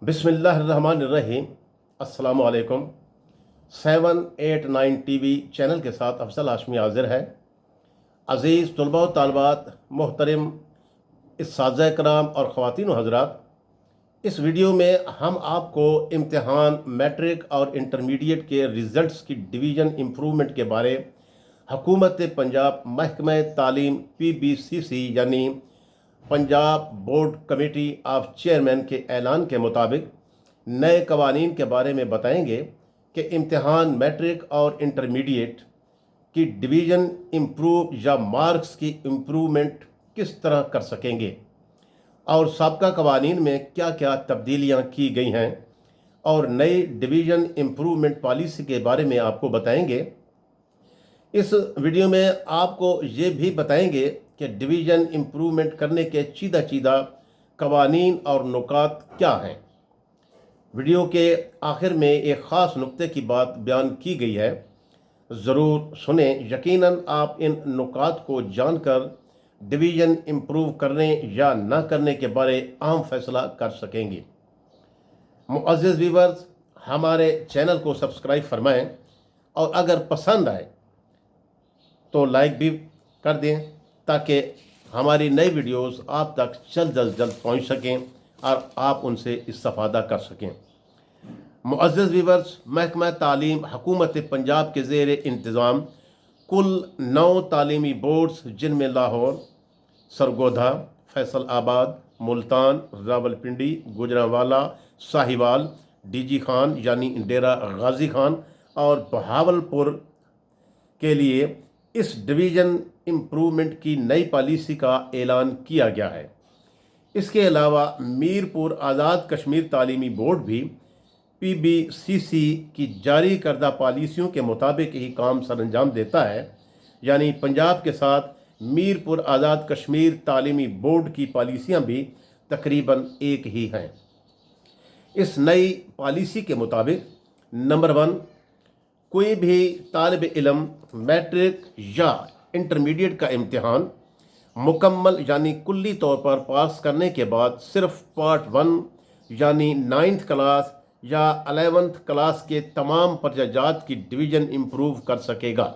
बिस्मिल्लाहिर्रहमानिर्रहीम। अस्सलामु अलैकुम। 789 टीवी चैनल के साथ अफजल हाशमी हाजिर है। अज़ीज़ तलबा व तालबात, मोहतरम इस्सातिज़ा कराम और ख़वातीन व हज़रात, इस वीडियो में हम आपको इम्तिहान मैट्रिक और इंटरमीडिएट के रिज़ल्ट्स की डिवीज़न इम्प्रूवमेंट के बारे हुकूमत पंजाब महकमा तालीम PBCC यानी Punjab board committee of chairman के ऐलान के मुताबिक नए कवानीन के बारे में बताएंगे कि इम्तिहान मैट्रिक और इंटरमीडिएट की डिवीज़न इम्प्रूव या मार्क्स की इम्प्रूवमेंट किस तरह कर सकेंगे और साबका कवानीन में क्या क्या तब्दीलियां की गई हैं और नई डिवीज़न इम्प्रूवमेंट पॉलिसी के बारे में आपको बताएंगे। इस वीडियो में आपको ये भी बताएंगे कि डिवीज़न इम्प्रूवमेंट करने के चीदा कवानीन और नुकात क्या हैं। वीडियो के आखिर में एक ख़ास नुक्ते की बात बयान की गई है, ज़रूर सुनें। यकीनन आप इन नुकात को जानकर डिवीज़न इम्प्रूव करने या न करने के बारे अहम फैसला कर सकेंगे। मुअज़्ज़िज़ व्यूअर्स, हमारे चैनल को सब्सक्राइब फरमाएं और अगर पसंद आए तो लाइक भी कर दें ताकि हमारी नई वीडियोस आप तक जल्द अज जल्द पहुँच सकें और आप उनसे इस्तेफादा कर सकें। मुअज़्ज़िज़ व्यूअर्स, महकमा तालीम हुकूमत पंजाब के ज़ेर इंतज़ाम कुल 9 तालीमी बोर्ड्स जिनमें लाहौर, सरगोधा, फैसलाबाद, मुल्तान, रावलपिंडी, गुजरांवाला, साहिवाल, DG खान यानी डेरा गाजी खान और बहावलपुर के लिए इस डिवीज़न इम्प्रूवमेंट की नई पॉलिसी का ऐलान किया गया है। इसके अलावा मीरपुर आज़ाद कश्मीर तालीमी बोर्ड भी PBCC की जारी करदा पॉलिसियों के मुताबिक ही काम सरअंजाम देता है, यानी पंजाब के साथ मीरपुर आज़ाद कश्मीर तालीमी बोर्ड की पॉलिसियाँ भी तकरीबन एक ही हैं। इस नई पॉलिसी के मुताबिक नंबर 1, कोई भी तालिब इल्म मैट्रिक या इंटरमीडिएट का इम्तिहान मुकम्मल यानी कुल्ली तौर पर पास करने के बाद सिर्फ पार्ट 1 यानी 9th क्लास या 11th क्लास के तमाम पर्चाजात की डिवीज़न इम्प्रूव कर सकेगा।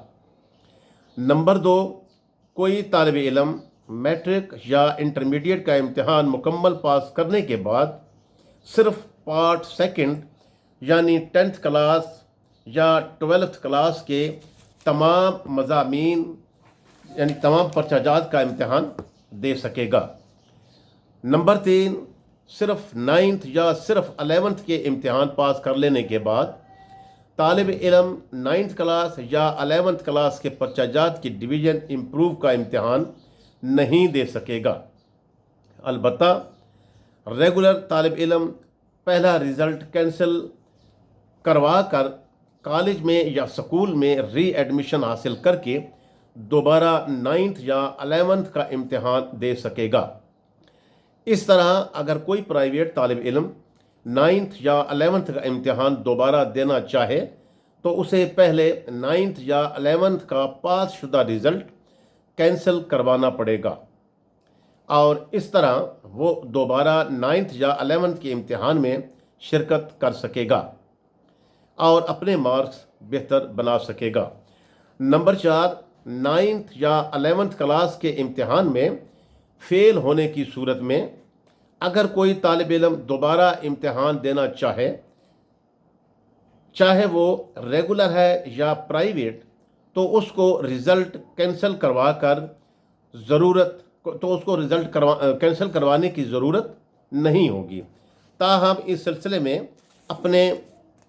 नंबर 2, कोई तालिब इल्म मैट्रिक या इंटरमीडिएट का इम्तिहान मुकम्मल पास करने के बाद सिर्फ पार्ट 2 यानी 10th क्लास या 12th क्लास के तमाम मज़ामीन यानी तमाम पर्चाजात का इम्तिहान दे सकेगा। नंबर 3, सिर्फ 9th या सिर्फ 11th के इम्तिहान पास कर लेने के बाद तालिब इल्म 9th क्लास या 11th क्लास के पर्चाजात की डिवीज़न इम्प्रूव का इम्तिहान नहीं दे सकेगा। अलबत्ता रेगुलर तालिब इल्म पहला रिज़ल्ट कैंसिल करवा कर कॉलेज में या स्कूल में री एडमिशन हासिल करके दोबारा 9th या 11th का इम्तिहान दे सकेगा। इस तरह अगर कोई प्राइवेट तालिब इल्म 9th या 11th का इम्तिहान दोबारा देना चाहे तो उसे पहले 9th या 11th का पास शुदा रिज़ल्ट कैंसिल करवाना पड़ेगा और इस तरह वो दोबारा 9th या 11th के इम्तिहान में शिरकत कर सकेगा और अपने मार्क्स बेहतर बना सकेगा। नंबर 4, 9th या 11th क्लास के इम्तिहान में फ़ेल होने की सूरत में अगर कोई तालिब इल्म दोबारा इम्तिहान देना चाहे वो रेगुलर है या प्राइवेट, तो उसको रिज़ल्ट कैंसिल करवा कर कैंसिल करवाने की ज़रूरत नहीं होगी। ताहम इस सिलसिले में अपने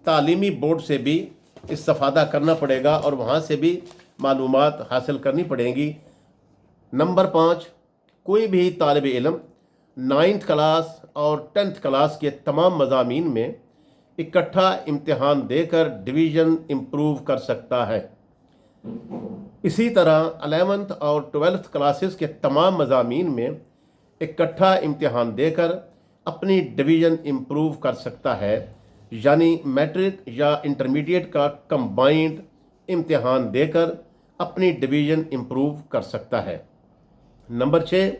तालीमी बोर्ड से भी इस्तेफादा करना पड़ेगा और वहाँ से भी मालूमात हासिल करनी पड़ेंगी। नंबर 5, कोई भी तालिब इल्म 9th क्लास और 10th क्लास के तमाम मज़ामीन में इकट्ठा इम्तिहान देकर डिवीज़न इम्प्रूव कर सकता है। इसी तरह 11th और 12th क्लासेस के तमाम मज़ामीन में इकट्ठा इम्तिहान देकर अपनी डिवीज़न इम्प्रूव कर सकता है, यानी मैट्रिक या इंटरमीडिएट का कंबाइंड इम्तिहान देकर अपनी डिवीज़न इम्प्रूव कर सकता है। नंबर 6,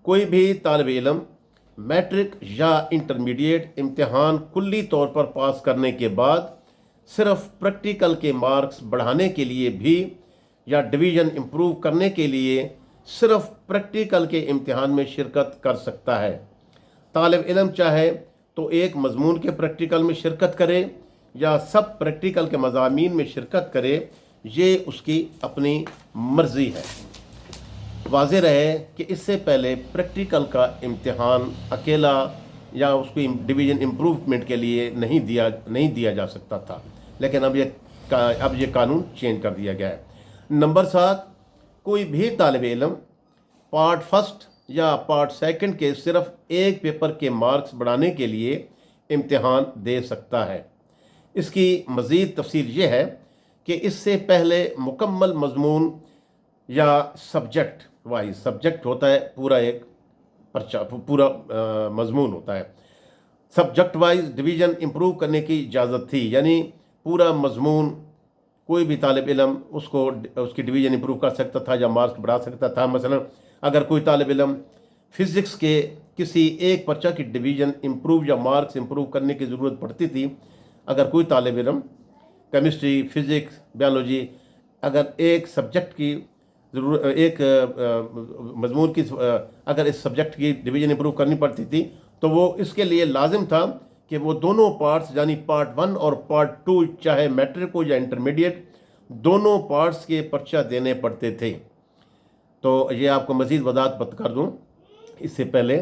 कोई भी तालिब इल्म मैट्रिक या इंटरमीडिएट इम्तिहान कुल्ली तौर पर पास करने के बाद सिर्फ प्रैक्टिकल के मार्क्स बढ़ाने के लिए भी या डिवीज़न इम्प्रूव करने के लिए सिर्फ प्रैक्टिकल के इम्तिहान में शिरकत कर सकता है। तालिब इल्म चाहे तो एक मजमून के प्रैक्टिकल में शिरकत करे या सब प्रैक्टिकल के मज़ामीन में शिरकत करे, ये उसकी अपनी मर्ज़ी है। वाज़ेह रहे कि इससे पहले प्रैक्टिकल का इम्तिहान अकेला या उसको डिवीज़न इम्प्रूवमेंट के लिए नहीं दिया जा सकता था, लेकिन अब ये कानून चेंज कर दिया गया है। नंबर 7, कोई भी तालिब इल्म पार्ट फर्स्ट या पार्ट सेकंड के सिर्फ एक पेपर के मार्क्स बढ़ाने के लिए इम्तिहान दे सकता है। इसकी मज़ीद तफसील ये है कि इससे पहले मुकम्मल मजमून या सब्जेक्ट वाइज, सब्जेक्ट होता है पूरा एक पर्चा, पूरा मजमून होता है, सब्जेक्ट वाइज डिवीज़न इम्प्रूव करने की इजाज़त थी। यानी पूरा मजमून कोई भी तालिब इल्म उसकी डिवीज़न इम्प्रूव कर सकता था या मार्क्स बढ़ा सकता था। मसलन अगर कोई तालिब इल्म फ़िज़िक्स के किसी एक पर्चा की डिवीज़न इम्प्रूव या मार्क्स इम्प्रूव करने की ज़रूरत पड़ती थी, अगर कोई तालिब इल्म केमिस्ट्री, फ़िज़िक्स, बायोलॉजी, अगर एक सब्जेक्ट की एक मजमून की अगर इस सब्जेक्ट की डिवीज़न इम्प्रूव करनी पड़ती थी, तो वो इसके लिए लाजिम था कि वो दोनों पार्ट्स यानी पार्ट 1 और पार्ट 2, चाहे मैट्रिक हो या इंटरमीडिएट, दोनों पार्ट्स के पर्चा देने पड़ते थे। तो ये आपको मज़ीद वज़ाहत बता कर दूँ इससे पहले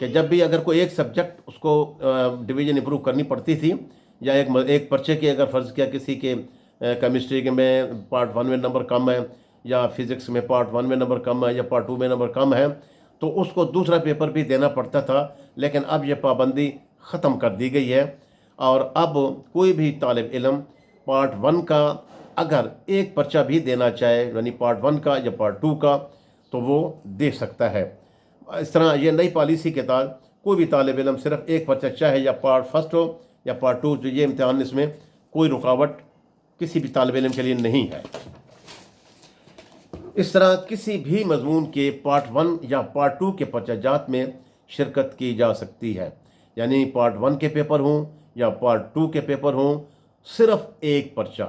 कि जब भी अगर कोई एक सब्जेक्ट उसको डिवीज़न इम्प्रूव करनी पड़ती थी, या एक पर्चे के अगर फ़र्ज़ किया किसी के केमिस्ट्री के में पार्ट 1 में नंबर कम है, या फिज़िक्स में पार्ट 1 में नंबर कम है, या पार्ट 2 में नंबर कम है, तो उसको दूसरा पेपर भी देना पड़ता था। लेकिन अब ये पाबंदी ख़त्म कर दी गई है, और अब कोई भी तालिब इल्म पार्ट 1 का अगर एक पर्चा भी देना चाहे, यानी पार्ट 1 का या पार्ट 2 का, तो वो दे सकता है। इस तरह ये नई पॉलिसी के तहत कोई भी तालिब इल्म सिर्फ एक पर्चा, चाहे या पार्ट फर्स्ट हो या पार्ट 2, जो ये इम्तिहान, इसमें कोई रुकावट किसी भी तालिब इल्म के लिए नहीं है। इस तरह किसी भी मजमून के पार्ट 1 या पार्ट 2 के पर्चाजात में शिरकत की जा सकती है। यानी पार्ट 1 के पेपर हों या पार्ट 2 के पेपर हों, सिर्फ एक पर्चा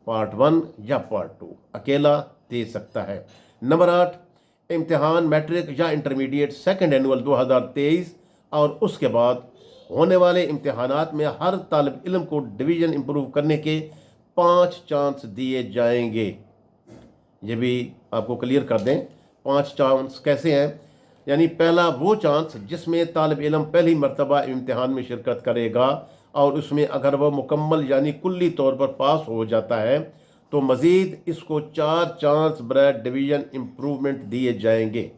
पार्ट 1 या पार्ट 2 अकेला दे सकता है। नंबर 8, इम्तिहान मैट्रिक या इंटरमीडिएट सेकंड एनुअल 2023 और उसके बाद होने वाले इम्तिहानात में हर तालिब इल्म को डिवीज़न इम्प्रूव करने के 5 चांस दिए जाएंगे। ये भी आपको क्लियर कर दें, 5 चांस कैसे हैं। यानी पहला वो चांस जिसमें तालिब इल्म पहली मरतबा इम्तिहान में शिरकत करेगा और उसमें अगर वह मुकम्मल यानी कुल्ली तौर पर पास हो जाता है, तो मज़ीद इसको 4 चांस बराए डिवीज़न इम्प्रूवमेंट दिए जाएंगे,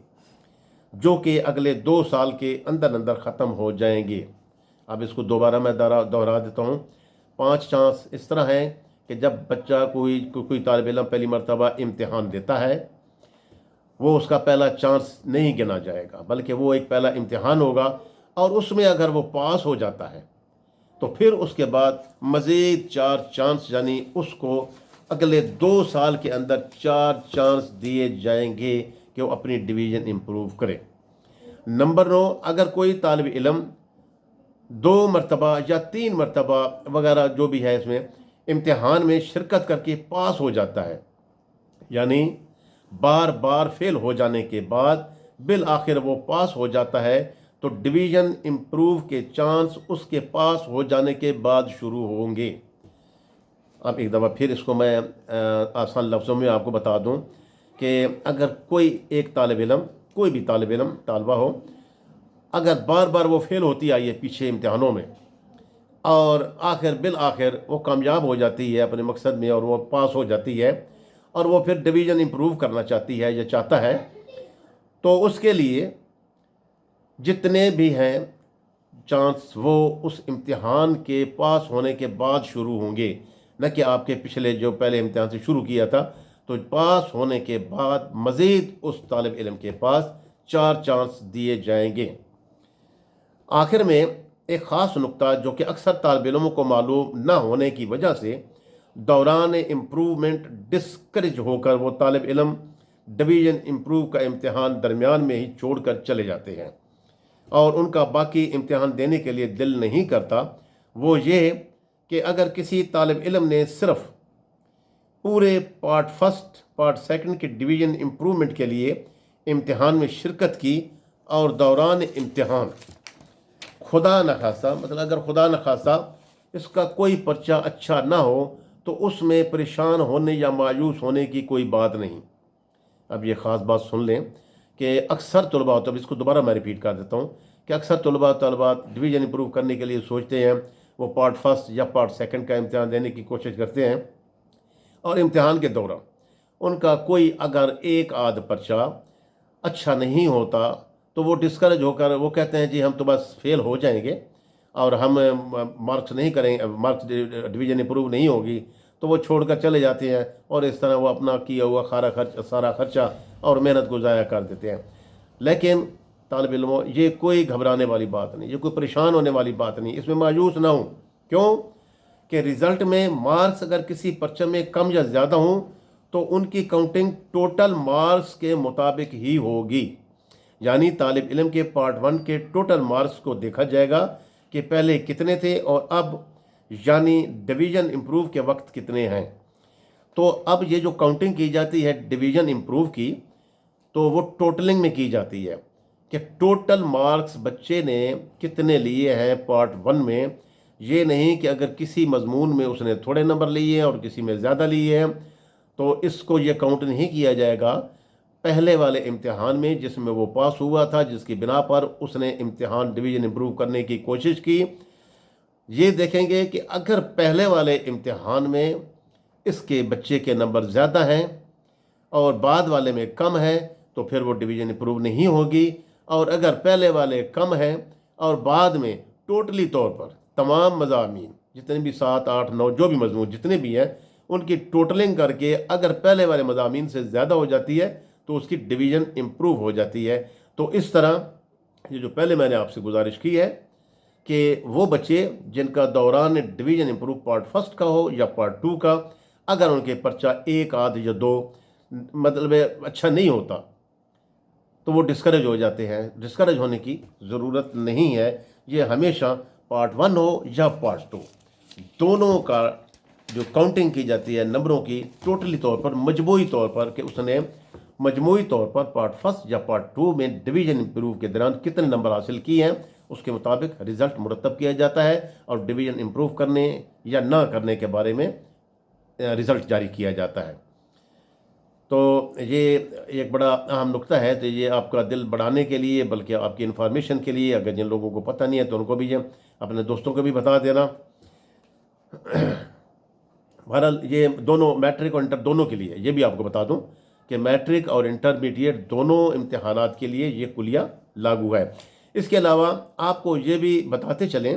जो कि अगले 2 साल के अंदर अंदर ख़त्म हो जाएंगे। अब इसको दोबारा मैं दोहरा देता हूँ। 5 चांस इस तरह हैं कि जब बच्चा कोई तालिब इल्म पहली मरतबा इम्तिहान देता है, वो उसका पहला चांस नहीं गिना जाएगा, बल्कि वो एक पहला इम्तिहान होगा, और उसमें अगर वो पास हो जाता है तो फिर उसके बाद मज़ीद 4 चांस, यानी उसको अगले 2 साल के अंदर 4 चांस दिए जाएंगे कि वो अपनी डिवीज़न इम्प्रूव करे। नंबर 9, अगर कोई तालिब इल्म 2 मरतबा या 3 मरतबा वगैरह जो भी है इसमें इम्तिहान में शिरकत करके पास हो जाता है, यानी बार बार फेल हो जाने के बाद बिल आखिर वो पास हो जाता है, तो डिवीज़न इम्प्रूव के चांस उसके पास हो जाने के बाद शुरू होंगे। अब एक दफ़ा फिर इसको मैं आसान लफ्ज़ों में आपको बता दूं कि अगर कोई एक तालिब इल्म, कोई भी तालिब इल्म तालबा हो, अगर बार बार वो फेल होती आई है पीछे इम्तिहानों में, और बिल आखिर वो कामयाब हो जाती है अपने मकसद में और वो पास हो जाती है, और वो फिर डिवीज़न इम्प्रूव करना चाहती है या चाहता है, तो उसके लिए जितने भी हैं चांस वो उस इम्तिहान के पास होने के बाद शुरू होंगे, न कि आपके पिछले जो पहले इम्तिहान से शुरू किया था। तो पास होने के बाद मज़ीद उस तालिब इल्म के पास 4 चांस दिए जाएंगे। आखिर में एक ख़ास नुक्ता जो कि अक्सर तालिब इल्मों को मालूम न होने की वजह से दौरान इम्प्रूवमेंट डिस्करेज होकर वो तालिब इल्म डिवीज़न इम्प्रूव का इम्तिहान दरमियान में ही छोड़ कर चले जाते हैं। اور ان کا باقی امتحان دینے کے لیے دل نہیں کرتا، وہ یہ کہ اگر کسی طالب علم نے صرف پورے پارٹ فرسٹ پارٹ سیکنڈ کے ڈویژن امپرومنٹ کے لیے امتحان میں شرکت کی اور دوران امتحان خدا نخواستہ، مطلب اگر خدا نخواستہ اس کا کوئی پرچہ اچھا نہ ہو تو اس میں پریشان ہونے یا مایوس ہونے کی کوئی بات نہیں۔ اب یہ خاص بات سن لیں کہ اکثر طلباء، تو اس کو دوبارہ میں ریپیٹ کر دیتا ہوں کہ اکثر طلباء ڈویژن امپروو کرنے کے لیے سوچتے ہیں، وہ پارٹ فرسٹ یا پارٹ سیکنڈ کا امتحان دینے کی کوشش کرتے ہیں، اور امتحان کے دوران ان کا کوئی اگر ایک آدھ پرچہ اچھا نہیں ہوتا تو وہ ڈسکریج ہو کر وہ کہتے ہیں جی ہم تو بس فیل ہو جائیں گے اور ہم مارکس نہیں کریں، مارکس ڈویژن امپروو نہیں ہوگی، تو وہ چھوڑ کر چلے جاتے ہیں اور اس طرح وہ اپنا کیا ہوا سارا خرچہ اور محنت کو ضائع کر دیتے ہیں۔ لیکن طالب علموں، یہ کوئی گھبرانے والی بات نہیں، یہ کوئی پریشان ہونے والی بات نہیں، اس میں مایوس نہ ہوں۔ کیوں کہ رزلٹ میں مارکس اگر کسی پرچہ میں کم یا زیادہ ہوں تو ان کی کاؤنٹنگ ٹوٹل مارکس کے مطابق ہی ہوگی، یعنی طالب علم کے پارٹ 1 کے ٹوٹل مارکس کو دیکھا جائے گا کہ پہلے کتنے تھے اور اب یعنی ڈویژن امپروو کے وقت کتنے ہیں۔ تو اب یہ جو کاؤنٹنگ کی جاتی ہے ڈویژن امپروو کی، تو وہ ٹوٹلنگ میں کی جاتی ہے کہ ٹوٹل مارکس بچے نے کتنے لیے ہیں پارٹ 1 میں۔ یہ نہیں کہ اگر کسی مضمون میں اس نے تھوڑے نمبر لیے ہیں اور کسی میں زیادہ لیے ہیں تو اس کو یہ کاؤنٹ نہیں کیا جائے گا پہلے والے امتحان میں جس میں وہ پاس ہوا تھا، جس کی بنا پر اس نے امتحان ڈویژن امپروو کرنے کی کوشش کی۔ یہ دیکھیں گے کہ اگر پہلے والے امتحان میں اس کے بچے کے نمبر زیادہ ہیں اور بعد والے میں کم ہیں تو پھر وہ ڈویژن امپروو نہیں ہوگی، اور اگر پہلے والے کم ہیں اور بعد میں ٹوٹلی طور پر تمام مضامین جتنے بھی 7 8 9 جو بھی مضمون جتنے بھی ہیں ان کی ٹوٹلنگ کر کے اگر پہلے والے مضامین سے زیادہ ہو جاتی ہے تو اس کی ڈویژن امپروو ہو جاتی ہے۔ تو اس طرح یہ جو پہلے میں نے آپ سے گزارش کی ہے کہ وہ بچے جن کا دوران ڈویژن امپروو پارٹ فرسٹ کا ہو یا پارٹ 2 کا، اگر ان کے پرچہ ایک آدھ یا دو مطلب اچھا نہیں ہوتا تو وہ ڈسکریج ہو جاتے ہیں۔ ڈسکریج ہونے کی ضرورت نہیں ہے، یہ ہمیشہ پارٹ 1 ہو یا پارٹ 2 دونوں کا جو کاؤنٹنگ کی جاتی ہے نمبروں کی ٹوٹلی طور پر مجموعی طور پر کہ اس نے مجموعی طور پر پارٹ فرسٹ یا پارٹ 2 میں ڈویژن امپروو کے دوران کتنے نمبر حاصل کیے ہیں اس کے مطابق رزلٹ مرتب کیا جاتا ہے اور ڈویژن امپروو کرنے یا نہ کرنے کے بارے میں رزلٹ جاری کیا جاتا ہے۔ تو یہ ایک بڑا اہم نقطہ ہے، تو یہ آپ کا دل بڑھانے کے لیے بلکہ آپ کی انفارمیشن کے لیے، اگر جن لوگوں کو پتہ نہیں ہے تو ان کو بھی اپنے دوستوں کو بھی بتا دینا۔ بہرحال یہ دونوں میٹرک اور انٹر دونوں کے لیے یہ بھی آپ کو بتا دوں کہ میٹرک اور انٹرمیڈیٹ دونوں امتحانات کے لیے یہ کلیہ لاگو ہے۔ اس کے علاوہ آپ کو یہ بھی بتاتے چلیں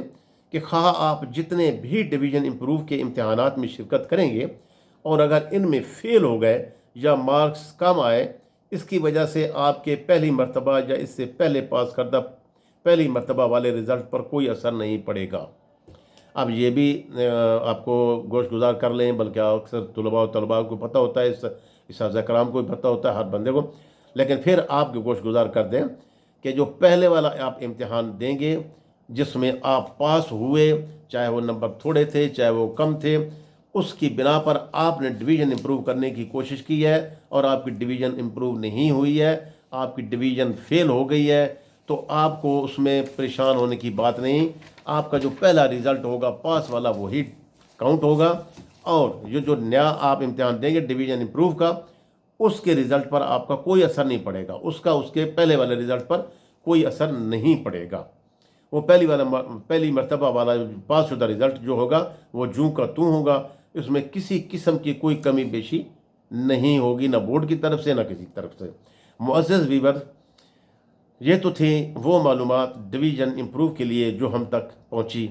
کہ خواہ آپ جتنے بھی ڈویژن امپروو کے امتحانات میں شرکت کریں گے اور اگر ان میں فیل ہو گئے یا مارکس کم آئے، اس کی وجہ سے آپ کے پہلی مرتبہ یا اس سے پہلے پاس کردہ پہلی مرتبہ والے رزلٹ پر کوئی اثر نہیں پڑے گا۔ اب یہ بھی آپ کو گوش گزار کر لیں، بلکہ اکثر طلباء کو پتہ ہوتا ہے، اساتذہ کرام کو بھی پتہ ہوتا ہے، ہر بندے کو، لیکن پھر آپ کو گوش گزار کر دیں کہ جو پہلے والا آپ امتحان دیں گے جس میں آپ پاس ہوئے، چاہے وہ نمبر تھوڑے تھے چاہے وہ کم تھے، اس کی بنا پر آپ نے ڈویژن امپروو کرنے کی کوشش کی ہے اور آپ کی ڈویژن امپروو نہیں ہوئی ہے، آپ کی ڈویژن فیل ہو گئی ہے، تو آپ کو اس میں پریشان ہونے کی بات نہیں۔ آپ کا جو پہلا رزلٹ ہوگا پاس والا وہی کاؤنٹ ہوگا، اور یہ جو نیا آپ امتحان دیں گے ڈویژن امپروو کا، اس کے رزلٹ پر آپ کا کوئی اثر نہیں پڑے گا، اس کے پہلے والے رزلٹ پر کوئی اثر نہیں پڑے گا۔ وہ پہلی مرتبہ والا پاس شدہ رزلٹ جو ہوگا وہ جوں کا توں ہوگا، اس میں کسی قسم کی کوئی کمی بیشی نہیں ہوگی، نہ بورڈ کی طرف سے نہ کسی طرف سے۔ معزز ویور، یہ تو تھی وہ معلومات ڈویژن امپروو کے لیے جو ہم تک پہنچی،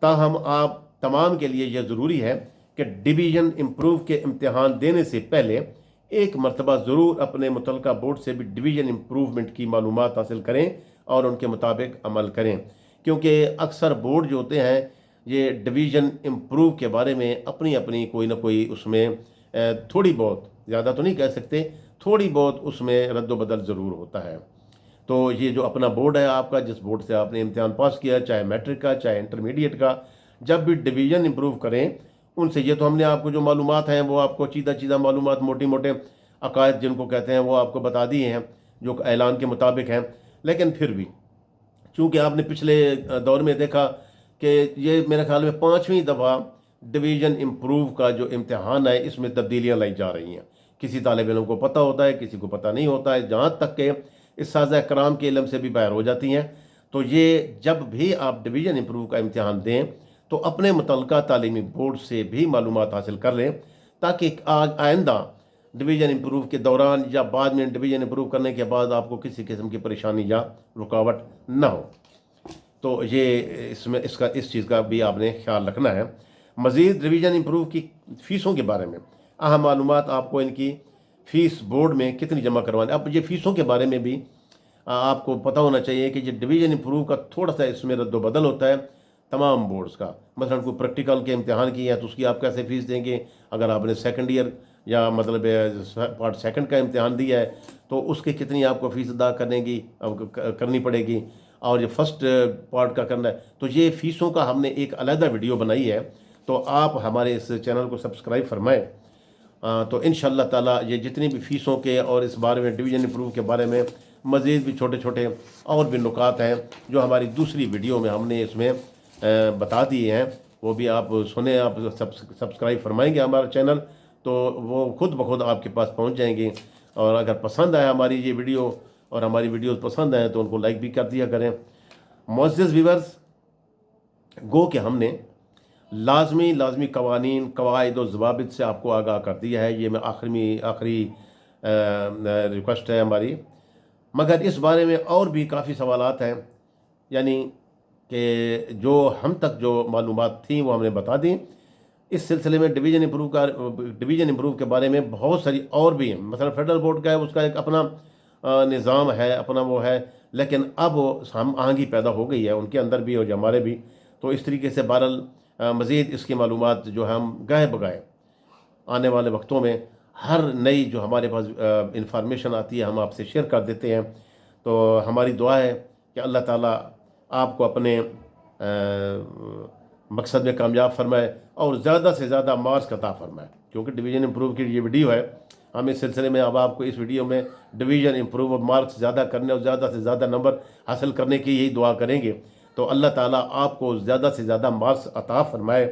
تاہم آپ تمام کے لیے یہ ضروری ہے کہ ڈویژن امپروو کے امتحان دینے سے پہلے ایک مرتبہ ضرور اپنے متعلقہ بورڈ سے بھی ڈویژن امپروومنٹ کی معلومات حاصل کریں اور ان کے مطابق عمل کریں، کیونکہ اکثر بورڈ جو ہوتے ہیں یہ ڈویژن امپروو کے بارے میں اپنی کوئی نہ کوئی اس میں تھوڑی بہت، زیادہ تو نہیں کہہ سکتے، تھوڑی بہت اس میں رد و بدل ضرور ہوتا ہے۔ تو یہ جو اپنا بورڈ ہے آپ کا، جس بورڈ سے آپ نے امتحان پاس کیا، چاہے میٹرک کا چاہے انٹرمیڈیٹ کا، جب بھی ڈویژن امپروو کریں ان سے، یہ تو ہم نے آپ کو جو معلومات ہیں وہ آپ کو چیدہ معلومات، موٹی موٹے عقائد جن کو کہتے ہیں، وہ آپ کو بتا دیے ہیں جو اعلان کے مطابق ہیں، لیکن پھر بھی چونکہ آپ نے پچھلے دور میں دیکھا کہ یہ میرے خیال میں 5ویں دفعہ ڈویژن امپروو کا جو امتحان ہے اس میں تبدیلیاں لائی جا رہی ہیں۔ کسی طالب علم کو پتہ ہوتا ہے، کسی کو پتہ نہیں ہوتا ہے، جہاں تک کہ اساتذہ کرام کے علم سے بھی باہر ہو جاتی ہیں۔ تو یہ جب بھی آپ ڈویژن امپروو کا امتحان دیں تو اپنے متعلقہ تعلیمی بورڈ سے بھی معلومات حاصل کر لیں، تاکہ آئندہ ڈویژن امپروو کے دوران یا بعد میں ڈویژن امپروو کرنے کے بعد آپ کو کسی قسم کی پریشانی یا رکاوٹ نہ ہو۔ تو یہ اس چیز کا بھی آپ نے خیال رکھنا ہے۔ مزید ڈویژن امپروو کی فیسوں کے بارے میں اہم معلومات آپ کو، ان کی فیس بورڈ میں کتنی جمع کروانی۔ اب یہ فیسوں کے بارے میں بھی آپ کو پتہ ہونا چاہیے کہ یہ ڈویژن امپروو کا تھوڑا سا اس میں رد و بدل ہوتا ہے تمام بورڈز کا۔ مثلا کوئی پریکٹیکل کے امتحان کی ہے تو اس کی آپ کیسے فیس دیں گے، اگر آپ نے سیکنڈ ایئر یا مطلب پارٹ سیکنڈ کا امتحان دیا ہے تو اس کی کتنی آپ کو فیس ادا کرنی پڑے گی، اور یہ فرسٹ پارٹ کا کرنا ہے تو یہ فیسوں کا ہم نے ایک علیحدہ ویڈیو بنائی ہے، تو آپ ہمارے اس چینل کو سبسکرائب فرمائیں۔ تو انشاءاللہ تعالی یہ جتنی بھی فیسوں کے اور اس بارے میں ڈویژن امپروو کے بارے میں مزید بھی چھوٹے چھوٹے اور بھی نکات ہیں جو ہماری دوسری ویڈیو میں ہم نے اس میں بتا دیے ہیں، وہ بھی آپ سنیں۔ آپ سبسکرائب فرمائیں گے ہمارا چینل تو وہ خود بخود آپ کے پاس پہنچ جائیں گے، اور اگر پسند آئے ہماری یہ ویڈیو اور ہماری ویڈیوز پسند آئیں تو ان کو لائک بھی کر دیا کریں۔ معزز ویورز، گو کہ ہم نے لازمی قوانین، قواعد و ضوابط سے آپ کو آگاہ کر دیا ہے، یہ میں آخری ریکویسٹ ہے ہماری، مگر اس بارے میں اور بھی کافی سوالات ہیں، یعنی کہ جو ہم تک جو معلومات تھیں وہ ہم نے بتا دیں۔ اس سلسلے میں ڈویژن امپروو کے بارے میں بہت ساری اور بھی ہیں، مثلا فیڈرل بورڈ کا ہے، اس کا ایک اپنا نظام ہے، اپنا وہ ہے، لیکن اب ہم آہنگی پیدا ہو گئی ہے ان کے اندر بھی اور ہمارے بھی، تو اس طریقے سے بہرحال مزید اس کی معلومات جو ہم گاہے بگائے آنے والے وقتوں میں ہر نئی جو ہمارے پاس انفارمیشن آتی ہے ہم آپ سے شیئر کر دیتے ہیں۔ تو ہماری دعا ہے کہ اللہ تعالیٰ آپ کو اپنے مقصد میں کامیاب فرمائے اور زیادہ سے زیادہ مارکس عطا فرمائے، کیونکہ ڈویژن امپروو کی یہ ویڈیو ہے، ہم اس سلسلے میں اب آپ کو اس ویڈیو میں ڈویژن امپروو اور مارکس زیادہ کرنے اور زیادہ سے زیادہ نمبر حاصل کرنے کی یہی دعا کریں گے، تو اللہ تعالیٰ آپ کو زیادہ سے زیادہ مارکس عطا فرمائے،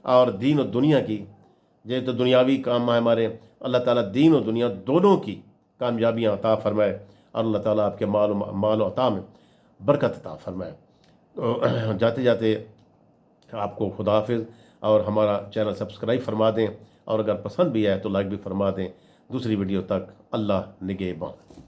اور دین و دنیا کی، یہ تو دنیاوی کام ہے ہمارے، اللہ تعالیٰ دین و دنیا دونوں کی کامیابیاں عطا فرمائے، اور اللہ تعالیٰ آپ کے مال و عطا میں برکت عطا فرمائے۔ تو جاتے جاتے آپ کو خدا حافظ، اور ہمارا چینل سبسکرائب فرما دیں، اور اگر پسند بھی آئے تو لائک بھی فرما دیں۔ دوسری ویڈیو تک اللہ نگہبان۔